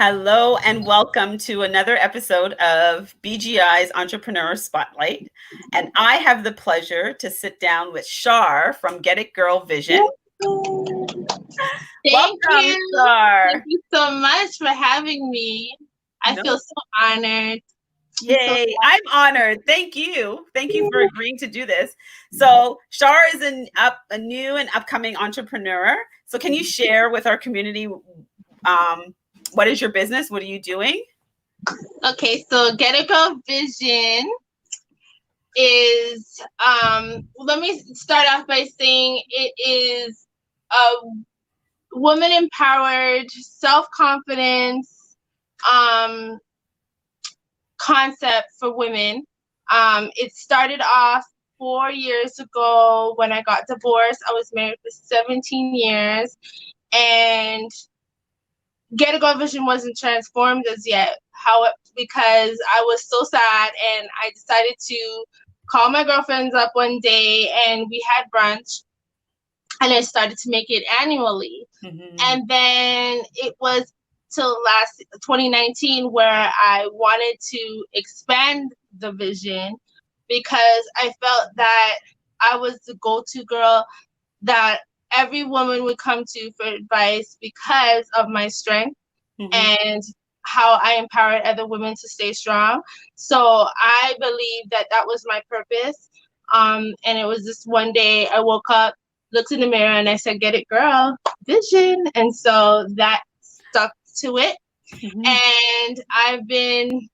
Hello and welcome to another episode of BGI's Entrepreneur Spotlight. And I have the pleasure to sit down with Char from Get It Girl Vision. Thank Welcome, you. Char. Thank you so much for having me. I feel so honored. Yay, I'm honored. Thank you. Thank you for agreeing to do this. So Char is a new and upcoming entrepreneur. So can you share with our community what is your business? What are you doing? Okay, so Get It Girl Vision is let me start off by saying it is a woman empowered, self-confidence concept for women. It started off 4 years ago when I got divorced. I was married for 17 years, and Get a Girl Vision wasn't transformed as yet. Because I was so sad, and I decided to call my girlfriends up one day, and we had brunch, and I started to make it annually. Mm-hmm. And then it was till last 2019 where I wanted to expand the vision, because I felt that I was the go-to girl that every woman would come to for advice because of my strength. Mm-hmm. And how I empowered other women to stay strong. So I believe that that was my purpose. And it was this one day I woke up, looked in the mirror, and I said, "Get it, girl, vision." And so that stuck to it. Mm-hmm. And I've been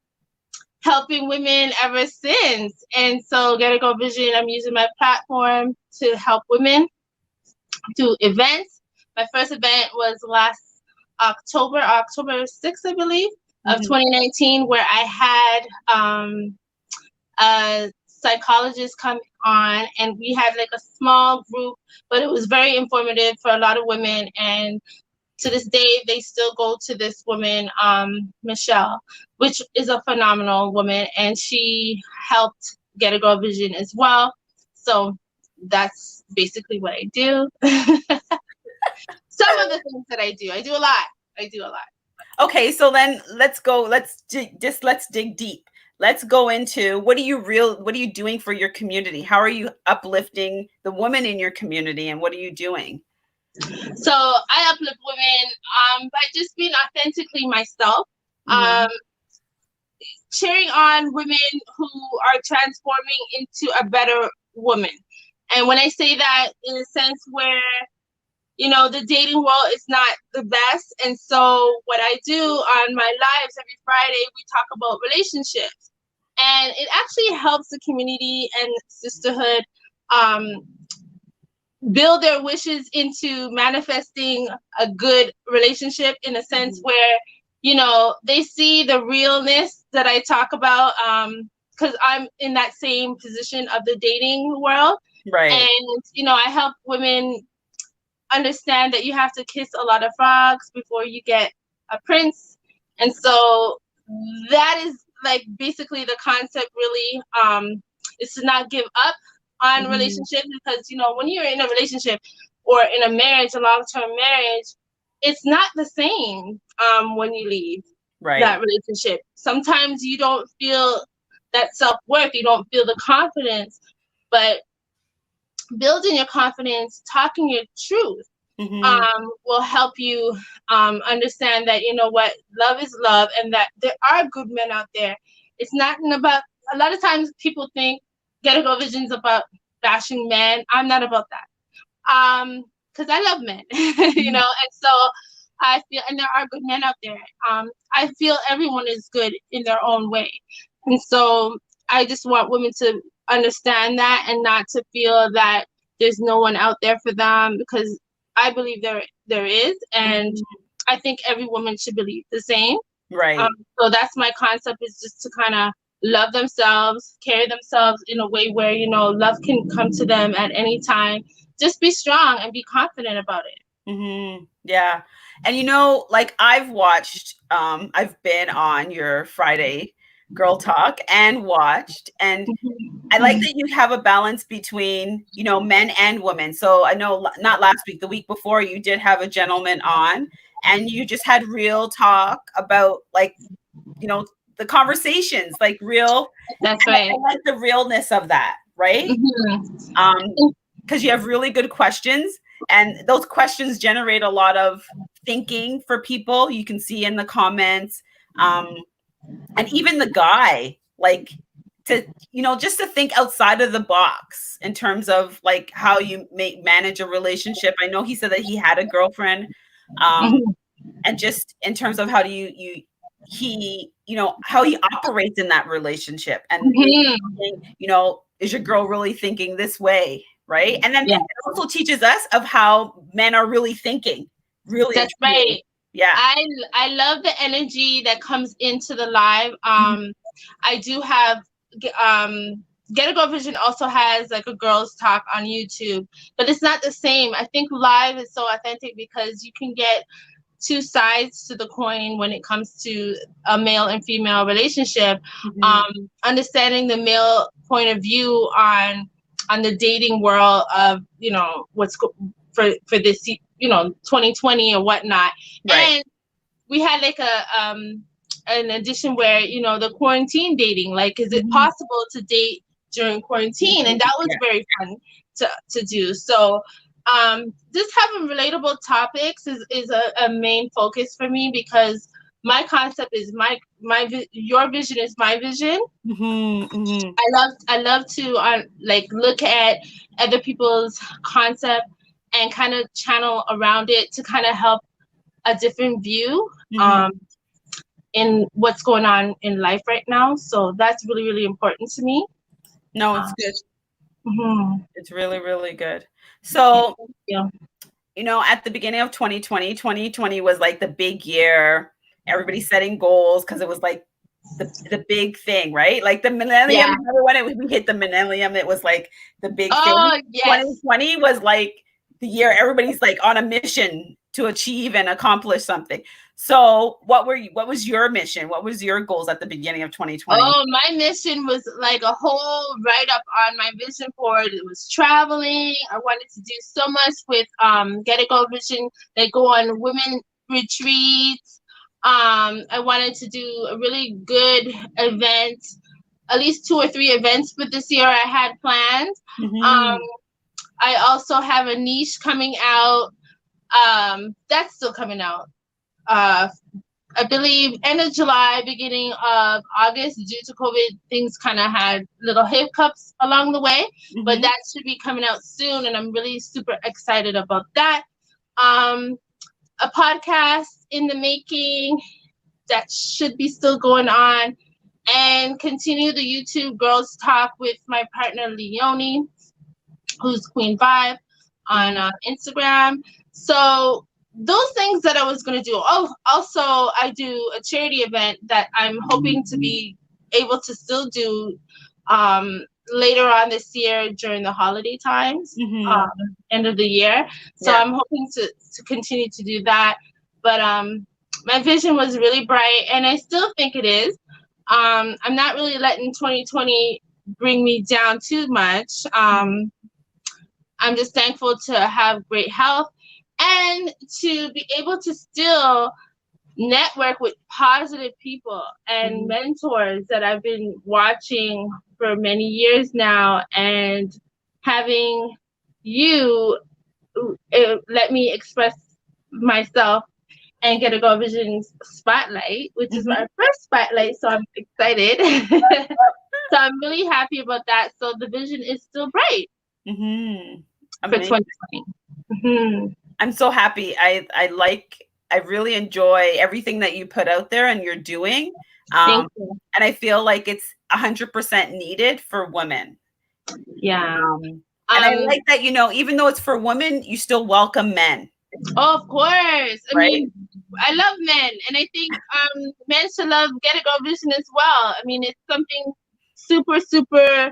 helping women ever since. And so Get It Girl Vision, I'm using my platform to help women do events. My first event was last October 6th, I believe, of 2019, where I had a psychologist come on, and we had like a small group, but it was very informative for a lot of women. And to this day, they still go to this woman, Michelle, which is a phenomenal woman, and she helped Get a Girl Vision as well. So that's basically what I do. Some of the things that I do a lot. Okay, so then let's dig deep. Let's go into what are you doing for your community? How are you uplifting the woman in your community, and what are you doing? So I uplift women by just being authentically myself, cheering on women who are transforming into a better woman. And when I say that, in a sense where, you know, the dating world is not the best. And so what I do on my lives every Friday, we talk about relationships. And it actually helps the community and sisterhood build their wishes into manifesting a good relationship, in a sense where, you know, they see the realness that I talk about, because I'm in that same position of the dating world. Right. And, you know, I help women understand that you have to kiss a lot of frogs before you get a prince. And so that is like basically the concept, really, is to not give up on relationships, because, you know, when you're in a relationship or in a marriage, a long-term marriage, it's not the same when you leave that relationship. Sometimes you don't feel that self-worth, you don't feel the confidence, but building your confidence, talking your truth, will help you understand that, you know what, love is love, and that there are good men out there. It's not about, a lot of times people think Get a Girl Vision is about bashing men. I'm not about that. Because I love men, you know, and so I feel, and there are good men out there. I feel everyone is good in their own way. And so I just want women to understand that, and not to feel that there's no one out there for them, because I believe there is, and I think every woman should believe the same. Right. So that's my concept, is just to kind of love themselves, carry themselves in a way where, you know, love can come to them at any time. Just be strong and be confident about it. Yeah. And, you know, like I've been on your Friday Girl Talk and watched, and I like that you have a balance between, you know, men and women. So I know not last week, the week before, you did have a gentleman on, and you just had real talk about, like, you know, the conversations, like real. That's right. I like the realness of that, right? Because you have really good questions, and those questions generate a lot of thinking for people. You can see in the comments, and even the guy, like, to, you know, just to think outside of the box in terms of like how you manage a relationship. I know he said that he had a girlfriend, and just in terms of how do he, you know, how he operates in that relationship, and you know, is your girl really thinking this way, right? And then it also teaches us of how men are really thinking, really. That's right. Yeah, I love the energy that comes into the live. I do have Get a Go Vision also has like a girls talk on YouTube, but it's not the same. I think live is so authentic because you can get two sides to the coin when it comes to a male and female relationship. Understanding the male point of view on the dating world of, you know, what's for this, you know, 2020 or whatnot. Right. And we had like an edition where, you know, the quarantine dating, like, is it possible to date during quarantine? And that was very fun to do. So just having relatable topics is a main focus for me, because my concept is your vision is my vision. I love to like look at other people's concept and kind of channel around it to kind of help a different view in what's going on in life right now. So that's really, really important to me. No, it's good. It's really, really good. So, you know, at the beginning of 2020 was like the big year. Everybody setting goals because it was like the big thing, right? Like the millennium. Remember when we hit the millennium? It was like the big thing. Yes. 2020 was like the year everybody's like on a mission to achieve and accomplish something. So what was your mission? What was your goals at the beginning of 2020? Oh, my mission was like a whole write-up on my vision board. It was traveling. I wanted to do so much with Get a Go Vision. They go on women retreats. I wanted to do a really good event, at least 2 or 3 events for this year I had planned. I also have a niche coming out. That's still coming out. I believe end of July, beginning of August. Due to COVID, things kind of had little hiccups along the way, but that should be coming out soon, and I'm really super excited about that. A podcast in the making that should be still going on, and continue the YouTube Girls Talk with my partner Leonie, who's Queen Vibe on Instagram. So those things that I was going to do. Oh, also I do a charity event that I'm hoping to be able to still do later on this year during the holiday times, end of the year. So I'm hoping to continue to do that. But my vision was really bright, and I still think it is. I'm not really letting 2020 bring me down too much. I'm just thankful to have great health and to be able to still network with positive people and mentors that I've been watching for many years now, and having you let me express myself and Get a Go Vision's Spotlight, which is my first spotlight, so I'm excited. So I'm really happy about that. So the vision is still bright for 2020. I'm so happy. I really enjoy everything that you put out there and you're doing. Thank you. And I feel like it's 100% needed for women. Yeah. And I like that, you know, even though it's for women, you still welcome men. Oh, of course. I mean, I love men, and I think men should love Get a Go Vision as well. I mean, it's something super, super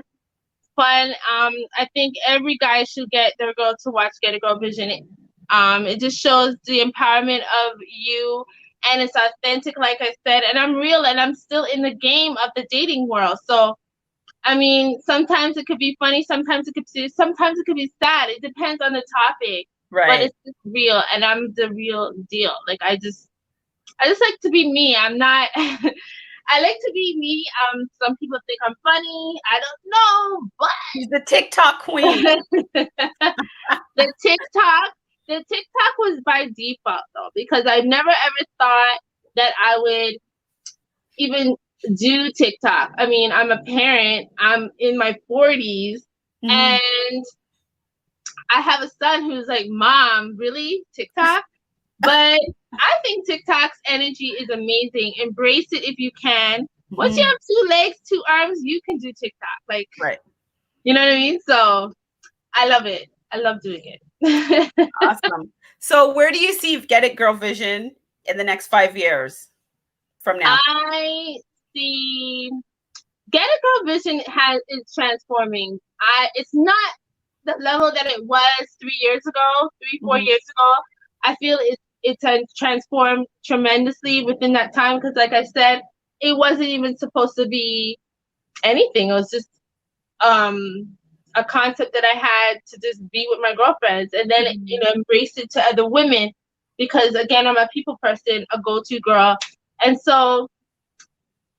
fun. I think every guy should get their girl to watch Get a Go Vision. It just shows the empowerment of you, and it's authentic, like I said, and I'm real, and I'm still in the game of the dating world. So, I mean, sometimes it could be funny, sometimes it could be serious, sometimes it could be sad. It depends on the topic. but Right. it's just real, and I'm the real deal. Like I just like to be me. I'm not. I like to be me. Some people think I'm funny. I don't know, She's the TikTok queen. but the TikTok, the TikTok was by default though, because I never ever thought that I would even do TikTok. I mean, I'm a parent. I'm in my 40s, Mhm. and I have a son who's like, "Mom, really TikTok?" But I think TikTok's energy is amazing. Embrace it if you can. Once you Mhm. have 2 legs, 2 arms, you can do TikTok. Like, Right. you know what I mean? So I love it. I love doing it. Awesome. So where do you see Get It Girl Vision in the next 5 years from now? I see Get a Girl Vision is transforming. It's not the level that it was 3 years ago, 4 Mhm. years ago. I feel it's transformed tremendously within that time, because like I said, it wasn't even supposed to be anything. It was just a concept that I had to just be with my girlfriends, and then Mhm. embrace it to other women, because again, I'm a people person, a go-to girl. And so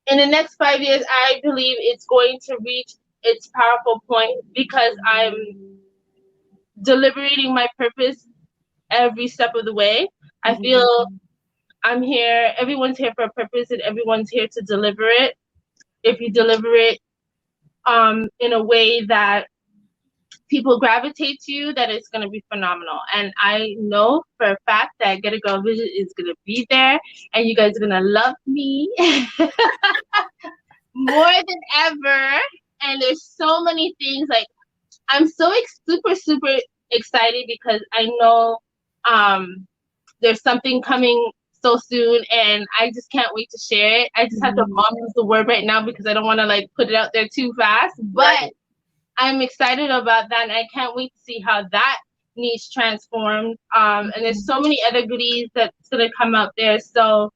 in the next 5 years, I believe it's going to reach its powerful point, because I'm deliberating my purpose every step of the way. I Mhm. feel I'm here, everyone's here for a purpose, and everyone's here to deliver it. If you deliver it in a way that people gravitate to you, that it's going to be phenomenal. And I know for a fact that Get a Girl Vision is going to be there, and you guys are going to love me more than ever. And there's so many things, like I'm so super super excited, because I know there's something coming so soon, and I just can't wait to share it. I just have to Mhm. mom use the word right now, because I don't want to like put it out there too fast, but Right. I'm excited about that, and I can't wait to see how that niche transformed. And there's Mhm. so many other goodies that's gonna come out there. So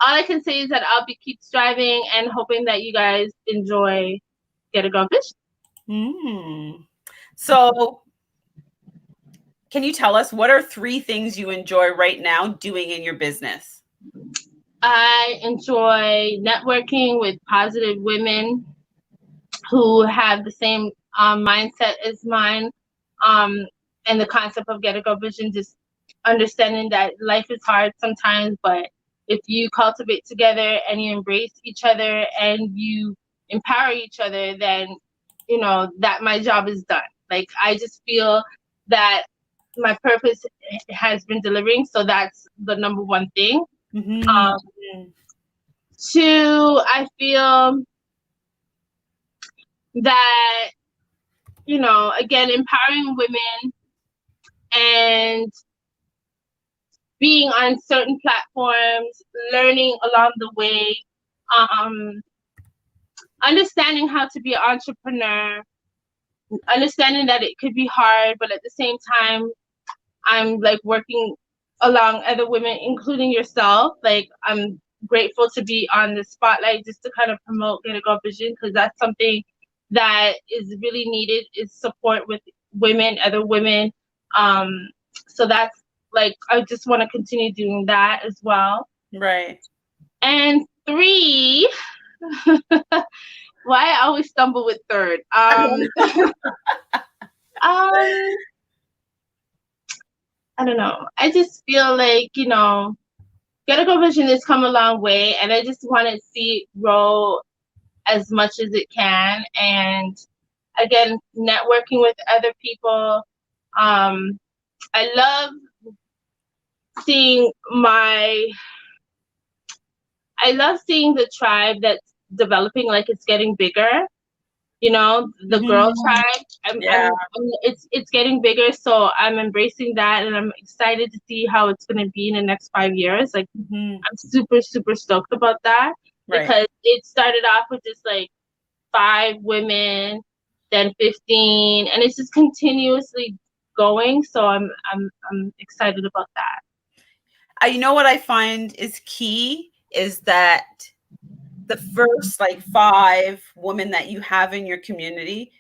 all I can say is that I'll be keep striving and hoping that you guys enjoy Get a Girl Fish. Mm. So can you tell us what are 3 things you enjoy right now doing in your business? I enjoy networking with positive women who have the same mindset as mine, um, and the concept of Get a Girl Vision, just understanding that life is hard sometimes, but if you cultivate together and you embrace each other and you empower each other, then that my job is done. Like, I just feel that my purpose has been delivering, so that's the number one thing. Mhm. um, Two, I feel that again, empowering women and being on certain platforms, learning along the way, um, understanding how to be an entrepreneur, understanding that it could be hard, but at the same time, I'm like working along other women, including yourself. Like, I'm grateful to be on the spotlight just to kind of promote Get a Girl Vision, because that's something that is really needed, is support with women, other women. So that's like, I just want to continue doing that as well. Right. And three, why I always stumble with third. Um, I don't know. I just feel like, Get a Girl Vision has come a long way, and I just want to see it grow as much as it can. And again, networking with other people. Um, I love seeing the tribe that's developing, like it's getting bigger. The girl Mhm. tribe. Yeah. It's getting bigger, so I'm embracing that, and I'm excited to see how it's gonna be in the next 5 years. Like, Mhm. I'm super, super stoked about that, Right. because it started off with just like 5 women, then 15, and it's just continuously going. So I'm excited about that. You know what I find is key is that the first like 5 women that you have in your community,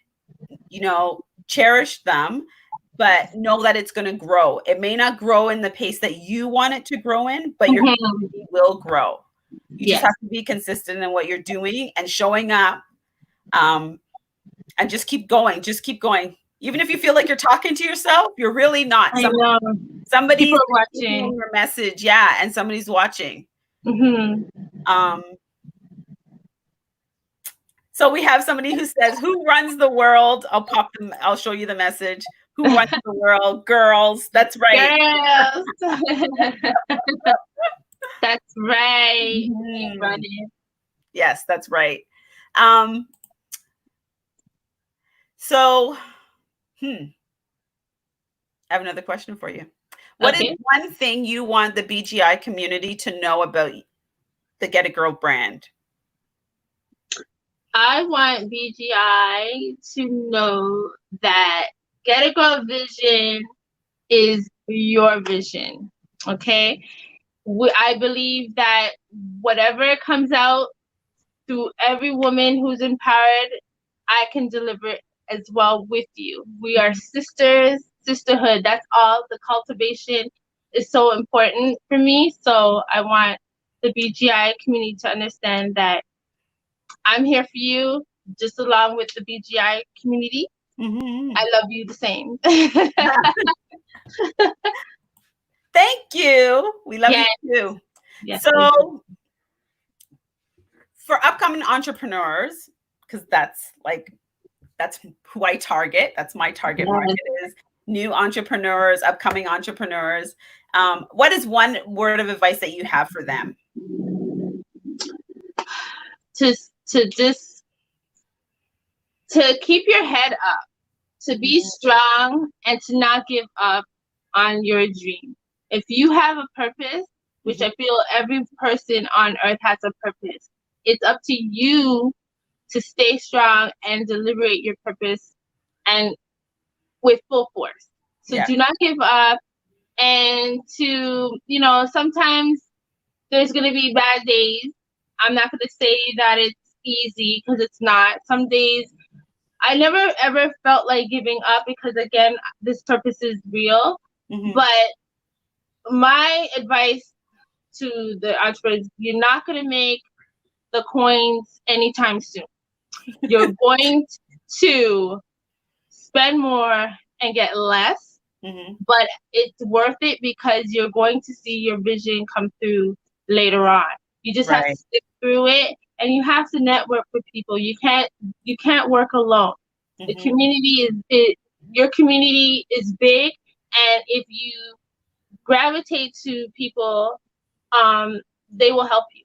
cherish them but know that it's going to grow. It may not grow in the pace that you want it to grow in, but your community will grow. You just have to be consistent in what you're doing and showing up, and just keep going. Just keep going. Even if you feel like you're talking to yourself, you're really not. I know. Somebody's watching your message. Yeah. And somebody's watching. So we have somebody who says, who runs the world? I'll show you the message. Who runs the world? Girls. That's right. Girls. That's right. Keep running. Yes, that's right. So, I have another question for you. What is one thing you want the BGI community to know about the Get It Girl brand? I want BGI to know that Get It Girl vision is your vision. Okay? I believe that whatever comes out through every woman who's empowered, I can deliver it as well with you. We are sisters, sisterhood. That's all. The cultivation is so important for me. So I want the BGI community to understand that I'm here for you, just along with the BGI community. I love you the same. Thank you. We love you too. Yes, so for upcoming entrepreneurs, because that's who I target. That's my target market is new entrepreneurs, upcoming entrepreneurs. What is one word of advice that you have for them? To keep your head up, to be strong, and to not give up on your dream. If you have a purpose, which I feel every person on earth has a purpose, it's up to you to stay strong and deliberate your purpose and with full force. So do not give up, and sometimes there's going to be bad days. I'm not going to say that it's easy, because it's not. Some days I never ever felt like giving up, because again, this purpose is real. But my advice to the entrepreneurs, you're not going to make the coins anytime soon. You're going to spend more and get less, but it's worth it, because you're going to see your vision come through later on. You just have to stick through it, and you have to network with people. You can't work alone. The community your community is big, and if you gravitate to people, they will help you.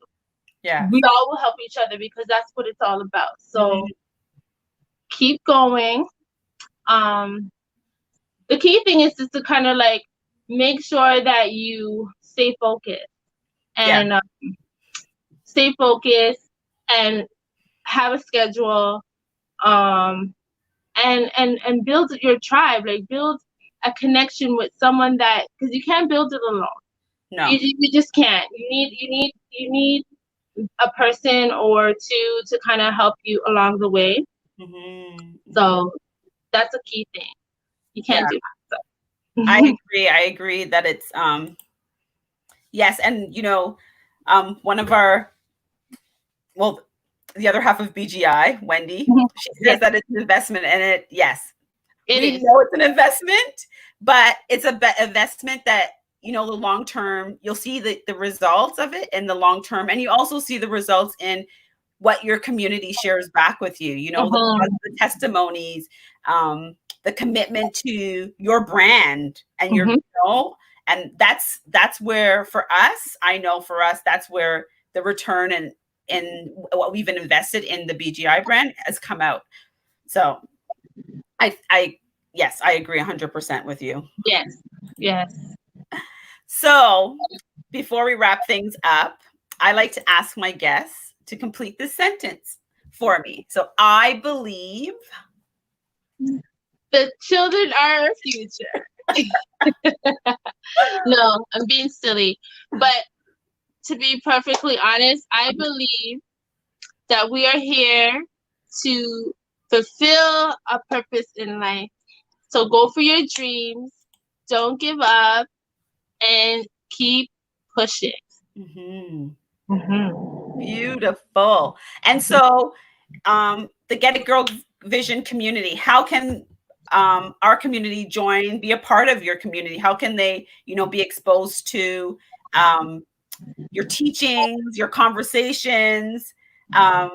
We all will help each other, because that's what it's all about. So keep going. The key thing is just to kind of like make sure that you stay focused and stay focused and have a schedule, and build your tribe, like build a connection with someone, that because you can't build it alone. No, you just can't. You need a person or two to kind of help you along the way. So that's a key thing. You can't do it. So. I agree that it's yes, and one of our the other half of BGI, Wendy, she says that it's an investment, and it is. Know it's an investment, but it's an investment that the long term, you'll see the results of it in the long term, and you also see the results in what your community shares back with you. The testimonies, the commitment to your brand, and your and that's where for us, that's where the return and what we've invested in the BGI brand has come out. So I agree 100% with you. Yes. So before we wrap things up, I like to ask my guests to complete this sentence for me. So I believe the children are our future. No, I'm being silly. But to be perfectly honest, I believe that we are here to fulfill a purpose in life. So go for your dreams. Don't give up and keep pushing. Mm-hmm. Mm-hmm. Beautiful. And so, the Get It Girl Vision community, how can our community join, be a part of your community? How can they, be exposed to your teachings, your conversations, um,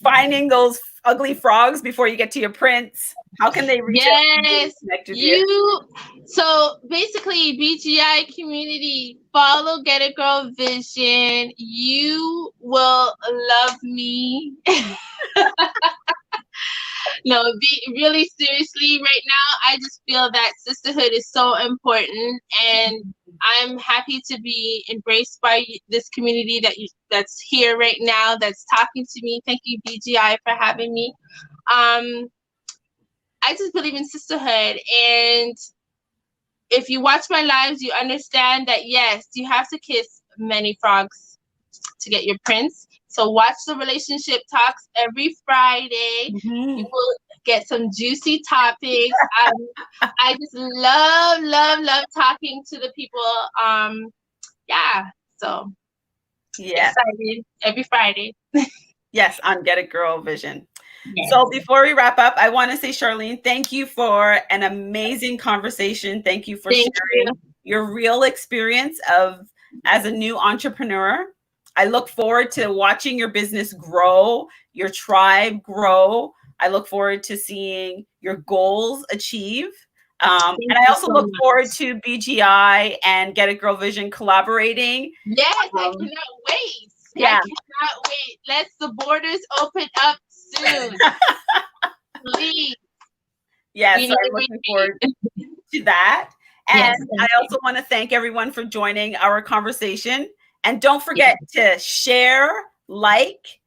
finding those ugly frogs before you get to your prince? How can they reach out and connect with you? So basically, BGI community, follow Get It Girl Vision. You will love me. No, really seriously, right now, I just feel that sisterhood is so important, and I'm happy to be embraced by this community that's here right now, that's talking to me. Thank you, BGI, for having me. I just believe in sisterhood, and if you watch my lives, you understand that yes, you have to kiss many frogs to get your prince. So watch the relationship talks every Friday. Mm-hmm. You will get some juicy topics. I just love talking to the people. So excited every Friday. Yes, on Get It Girl Vision. Yes. So before we wrap up, I want to say, Charlene, thank you for an amazing conversation. Thank you for sharing your real experience as a new entrepreneur. I look forward to watching your business grow, your tribe grow. I look forward to seeing your goals achieve. And I also look forward to BGI and Get It Girl Vision collaborating. Yes, I cannot wait. Yeah. I cannot wait. Let's the borders open up soon. Please. Yes, so I'm looking forward to that. And yes, I also want to thank everyone for joining our conversation. And don't forget to share, like,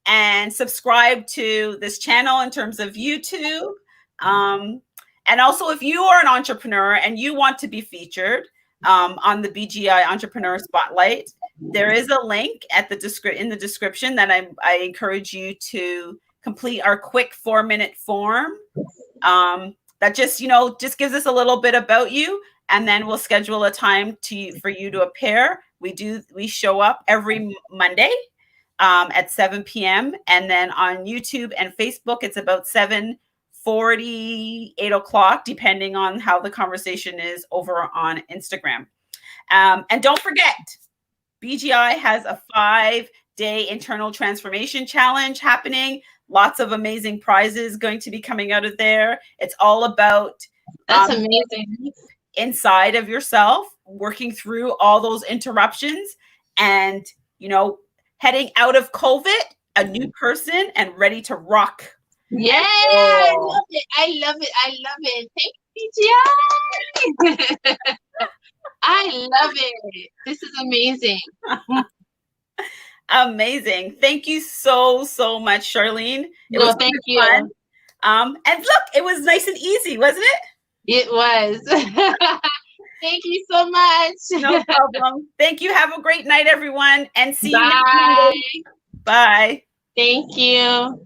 and subscribe to this channel in terms of YouTube. And also, if you are an entrepreneur and you want to be featured on the BGI Entrepreneur Spotlight, there is a link in the description that I encourage you to complete our quick 4-minute form. That just gives us a little bit about you, and then we'll schedule a time for you to appear. We show up every Monday at 7 p.m. and then on YouTube and Facebook it's about 7:40, 8 o'clock, depending on how the conversation is over on Instagram. And don't forget, BGI has a 5-day internal transformation challenge happening. Lots of amazing prizes going to be coming out of there. It's all about that's amazing. Inside of yourself, working through all those interruptions and, heading out of COVID, a new person and ready to rock. Yeah, I love it. I love it. I love it. Thank you, BGI. I love it. This is amazing. Amazing. Thank you so much, Charlene. It was thank you. Fun. And look, it was nice and easy, wasn't it? It was. Thank you so much. No problem. Thank you. Have a great night, everyone, and see you next Monday. Bye. Thank you.